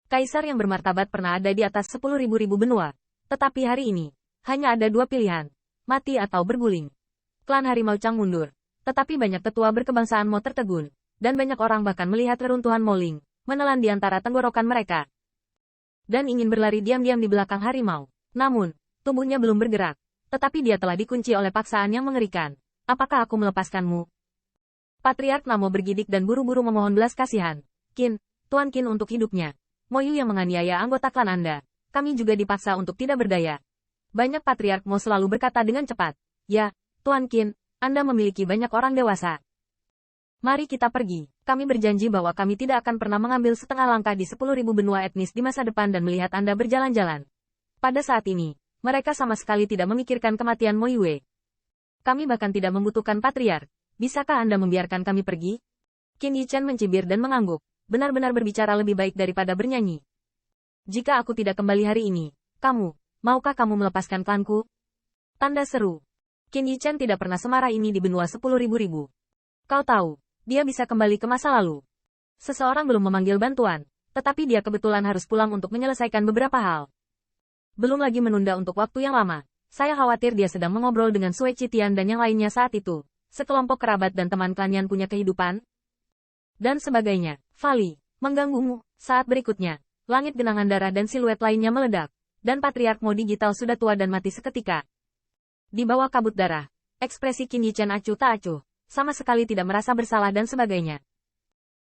Kaisar yang bermartabat pernah ada di atas 10.000 benua. Tetapi hari ini, hanya ada dua pilihan, mati atau berguling. Klan Harimau Chang mundur, tetapi banyak tetua berkebangsaan Mo tertegun, dan banyak orang bahkan melihat reruntuhan Moling, menelan di antara tenggorokan mereka. Dan ingin berlari diam-diam di belakang harimau. Namun, tubuhnya belum bergerak, tetapi dia telah dikunci oleh paksaan yang mengerikan. Apakah aku melepaskanmu? Patriark Namo bergidik dan buru-buru memohon belas kasihan. Qin, Tuan Qin untuk hidupnya. Moyu yang menganiaya anggota klan Anda. Kami juga dipaksa untuk tidak berdaya. Banyak Patriark Mo selalu berkata dengan cepat. Ya, Tuan Qin, Anda memiliki banyak orang dewasa. Mari kita pergi. Kami berjanji bahwa kami tidak akan pernah mengambil setengah langkah di 10.000 benua etnis di masa depan dan melihat Anda berjalan-jalan. Pada saat ini, mereka sama sekali tidak memikirkan kematian Mo Yue. Kami bahkan tidak membutuhkan patriark. Bisakah Anda membiarkan kami pergi? Qin Yichen mencibir dan mengangguk. Benar-benar berbicara lebih baik daripada bernyanyi. Jika aku tidak kembali hari ini, maukah kamu melepaskan klanku? Tanda seru. Qin Yichen tidak pernah semarah ini di benua 10.000. Kau tahu, dia bisa kembali ke masa lalu. Seseorang belum memanggil bantuan, tetapi dia kebetulan harus pulang untuk menyelesaikan beberapa hal. Belum lagi menunda untuk waktu yang lama. Saya khawatir dia sedang mengobrol dengan Sue Chitian dan yang lainnya saat itu. Sekelompok kerabat dan teman kalian punya kehidupan? Dan sebagainya. Vali, mengganggumu. Saat berikutnya, langit genangan darah dan siluet lainnya meledak. Dan Patriark Mo digital sudah tua dan mati seketika. Di bawah kabut darah, ekspresi Qin Yichen acuh tak acuh. Sama sekali tidak merasa bersalah dan sebagainya.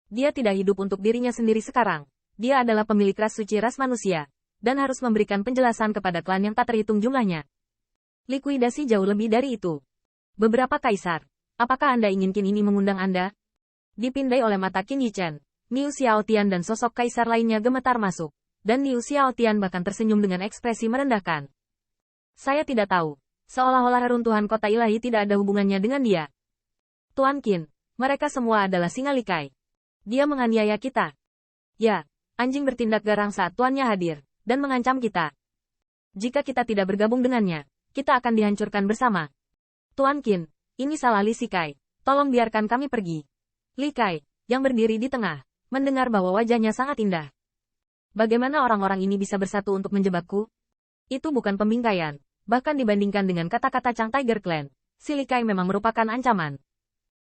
Dia tidak hidup untuk dirinya sendiri sekarang. Dia adalah pemilik ras suci ras manusia. Dan harus memberikan penjelasan kepada klan yang tak terhitung jumlahnya. Likuidasi jauh lebih dari itu. Beberapa kaisar. Apakah Anda ingin Qin ini mengundang Anda? Dipindai oleh mata Qin Yichen. Niu Xiaotian dan sosok kaisar lainnya gemetar masuk. Dan Niu Xiaotian bahkan tersenyum dengan ekspresi merendahkan. Saya tidak tahu. Seolah-olah reruntuhan kota ilahi tidak ada hubungannya dengan dia. Tuan Qin, mereka semua adalah singa likai. Dia menganiaya kita. Ya, anjing bertindak garang saat tuannya hadir, dan mengancam kita. Jika kita tidak bergabung dengannya, kita akan dihancurkan bersama. Tuan Qin, ini salah Li Sikai. Tolong biarkan kami pergi. Li Kai, yang berdiri di tengah, mendengar bahwa wajahnya sangat indah. Bagaimana orang-orang ini bisa bersatu untuk menjebakku? Itu bukan pembingkaian. Bahkan dibandingkan dengan kata-kata Chang Tiger Clan, si Li Kai memang merupakan ancaman.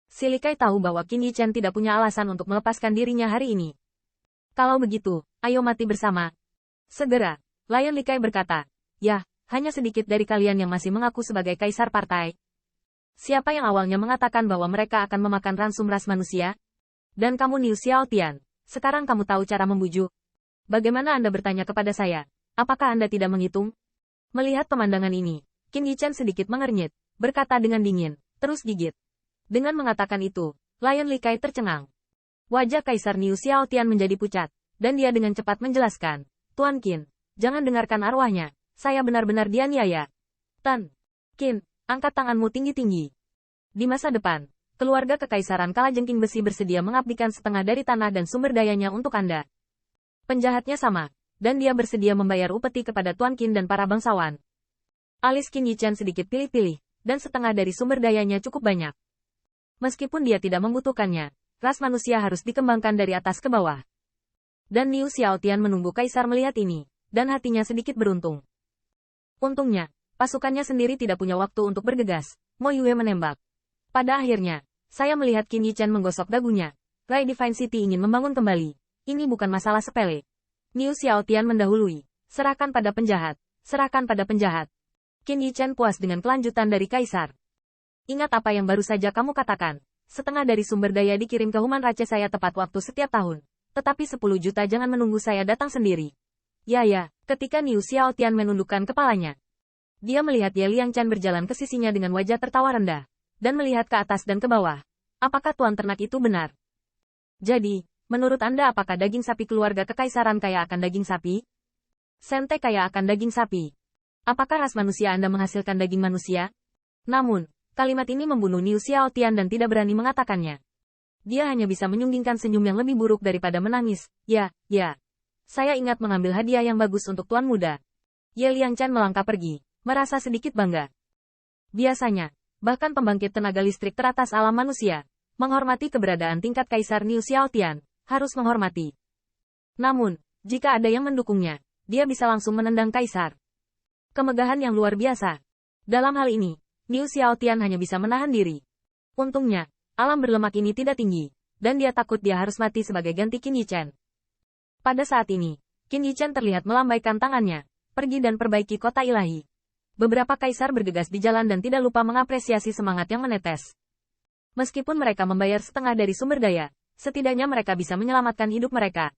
Si Li Kai tahu bahwa Qin Yichen tidak punya alasan untuk melepaskan dirinya hari ini. Kalau begitu, ayo mati bersama. Segera, Lion Li Kai berkata, ya, hanya sedikit dari kalian yang masih mengaku sebagai kaisar partai. Siapa yang awalnya mengatakan bahwa mereka akan memakan ransum ras manusia? Dan kamu Niu Xiaotian, sekarang kamu tahu cara membujuk. Bagaimana Anda bertanya kepada saya? Apakah Anda tidak menghitung? Melihat pemandangan ini, Qin Yichen sedikit mengernyit, berkata dengan dingin, terus gigit. Dengan mengatakan itu, Lion Li Kai tercengang. Wajah Kaisar Niu Xiaotian menjadi pucat, dan dia dengan cepat menjelaskan, Tuan Qin, jangan dengarkan arwahnya, saya benar-benar dianiaya. Tan, Qin, angkat tanganmu tinggi-tinggi. Di masa depan, keluarga Kekaisaran Kalajengking Besi bersedia mengabdikan setengah dari tanah dan sumber dayanya untuk Anda. Penjahatnya sama, dan dia bersedia membayar upeti kepada Tuan Qin dan para bangsawan. Alis Qin Yichen sedikit pilih-pilih, dan setengah dari sumber dayanya cukup banyak. Meskipun dia tidak membutuhkannya, ras manusia harus dikembangkan dari atas ke bawah. Dan Niu Xiaotian menunggu Kaisar melihat ini, dan hatinya sedikit beruntung. Untungnya, pasukannya sendiri tidak punya waktu untuk bergegas. Mo Yue menembak. Pada akhirnya, saya melihat Qin Yichen menggosok dagunya. Rai Divine City ingin membangun kembali. Ini bukan masalah sepele. Niu Xiaotian mendahului. Serahkan pada penjahat. Serahkan pada penjahat. Qin Yichen puas dengan kelanjutan dari Kaisar. Ingat apa yang baru saja kamu katakan. Setengah dari sumber daya dikirim ke Human Rache saya tepat waktu setiap tahun. Tetapi 10 juta jangan menunggu saya datang sendiri. Ya, ketika Niu Xiaotian menundukkan kepalanya. Dia melihat Ye Liangchan berjalan ke sisinya dengan wajah tertawa rendah. Dan melihat ke atas dan ke bawah. Apakah tuan ternak itu benar? Jadi, menurut Anda apakah daging sapi keluarga kekaisaran kaya akan daging sapi? Sente kaya akan daging sapi. Apakah ras manusia Anda menghasilkan daging manusia? Namun, kalimat ini membunuh Niu Xiaotian dan tidak berani mengatakannya. Dia hanya bisa menyunggingkan senyum yang lebih buruk daripada menangis. Ya. Saya ingat mengambil hadiah yang bagus untuk tuan muda. Ye Liangchan melangkah pergi, merasa sedikit bangga. Biasanya, bahkan pembangkit tenaga listrik teratas alam manusia, menghormati keberadaan tingkat Kaisar Niu Xiaotian, harus menghormati. Namun, Jika ada yang mendukungnya, dia bisa langsung menendang kaisar. Kemegahan yang luar biasa. Dalam hal ini, Niu Xiaotian hanya bisa menahan diri. Untungnya, alam berlemak ini tidak tinggi, dan dia takut dia harus mati sebagai ganti Qin Yichen. Pada saat ini, Qin Yichen terlihat melambaikan tangannya, pergi dan perbaiki kota ilahi. Beberapa kaisar bergegas di jalan dan tidak lupa mengapresiasi semangat yang menetes. Meskipun mereka membayar setengah dari sumber daya, setidaknya mereka bisa menyelamatkan hidup mereka.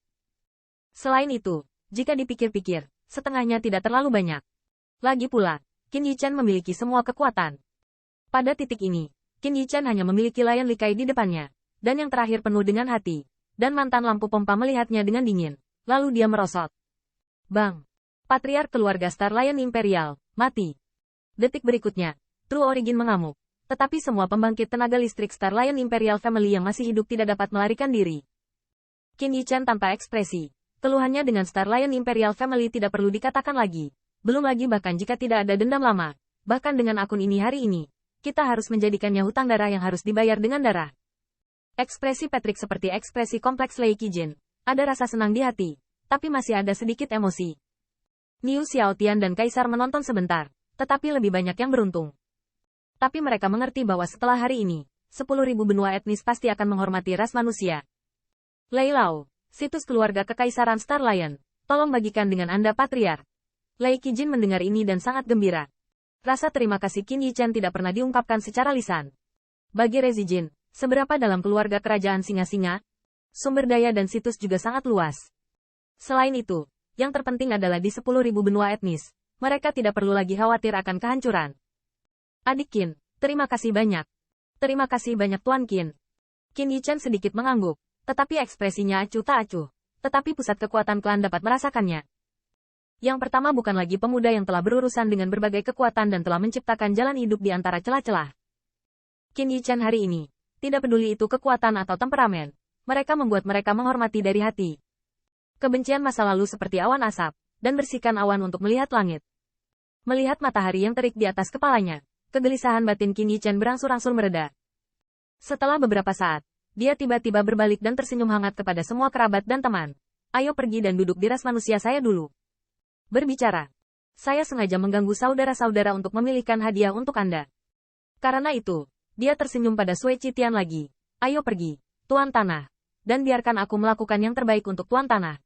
Selain itu, jika dipikir-pikir, setengahnya tidak terlalu banyak. Lagi pula, Qin Yichen memiliki semua kekuatan. Pada titik ini, Qin Yichen hanya memiliki Lion Likai di depannya, dan yang terakhir penuh dengan hati, dan mantan lampu pompa melihatnya dengan dingin, lalu dia merosot. Bang! Patriark keluarga Star Lion Imperial, mati. Detik berikutnya, True Origin mengamuk, tetapi semua pembangkit tenaga listrik Star Lion Imperial Family yang masih hidup tidak dapat melarikan diri. Qin Yichen tanpa ekspresi, keluhannya dengan Star Lion Imperial Family tidak perlu dikatakan lagi. Belum lagi bahkan jika tidak ada dendam lama, bahkan dengan akun ini hari ini, kita harus menjadikannya hutang darah yang harus dibayar dengan darah. Ekspresi Patrick seperti ekspresi kompleks Lei Qijin, ada rasa senang di hati, tapi masih ada sedikit emosi. Niu Xiaotian dan Kaisar menonton sebentar, tetapi lebih banyak yang beruntung. Tapi mereka mengerti bahwa setelah hari ini, 10.000 benua etnis pasti akan menghormati ras manusia. Lei Lao, situs keluarga kekaisaran Star Lion, tolong bagikan dengan Anda Patriark. Lei Qijin mendengar ini dan sangat gembira. Rasa terima kasih Qin Yichen tidak pernah diungkapkan secara lisan. Bagi Rezijin, seberapa dalam keluarga kerajaan singa-singa, sumber daya dan situs juga sangat luas. Selain itu, yang terpenting adalah di 10.000 benua etnis, mereka tidak perlu lagi khawatir akan kehancuran. Adik Qin, terima kasih banyak. Terima kasih banyak Tuan Qin. Qin Yichen sedikit mengangguk, tetapi ekspresinya acuh tak acuh. Tetapi pusat kekuatan klan dapat merasakannya. Yang pertama bukan lagi pemuda yang telah berurusan dengan berbagai kekuatan dan telah menciptakan jalan hidup di antara celah-celah. Qin Yichen hari ini, tidak peduli itu kekuatan atau temperamen, mereka membuat mereka menghormati dari hati. Kebencian masa lalu seperti awan asap, dan bersihkan awan untuk melihat langit. Melihat matahari yang terik di atas kepalanya, kegelisahan batin Qin Yichen berangsur-angsur mereda. Setelah beberapa saat, dia tiba-tiba berbalik dan tersenyum hangat kepada semua kerabat dan teman. Ayo pergi dan duduk di ras manusia saya dulu. Berbicara. Saya sengaja mengganggu saudara-saudara untuk memilihkan hadiah untuk Anda. Karena itu, dia tersenyum pada Sui Qitian lagi. Ayo pergi, Tuan Tanah. Dan biarkan aku melakukan yang terbaik untuk Tuan Tanah.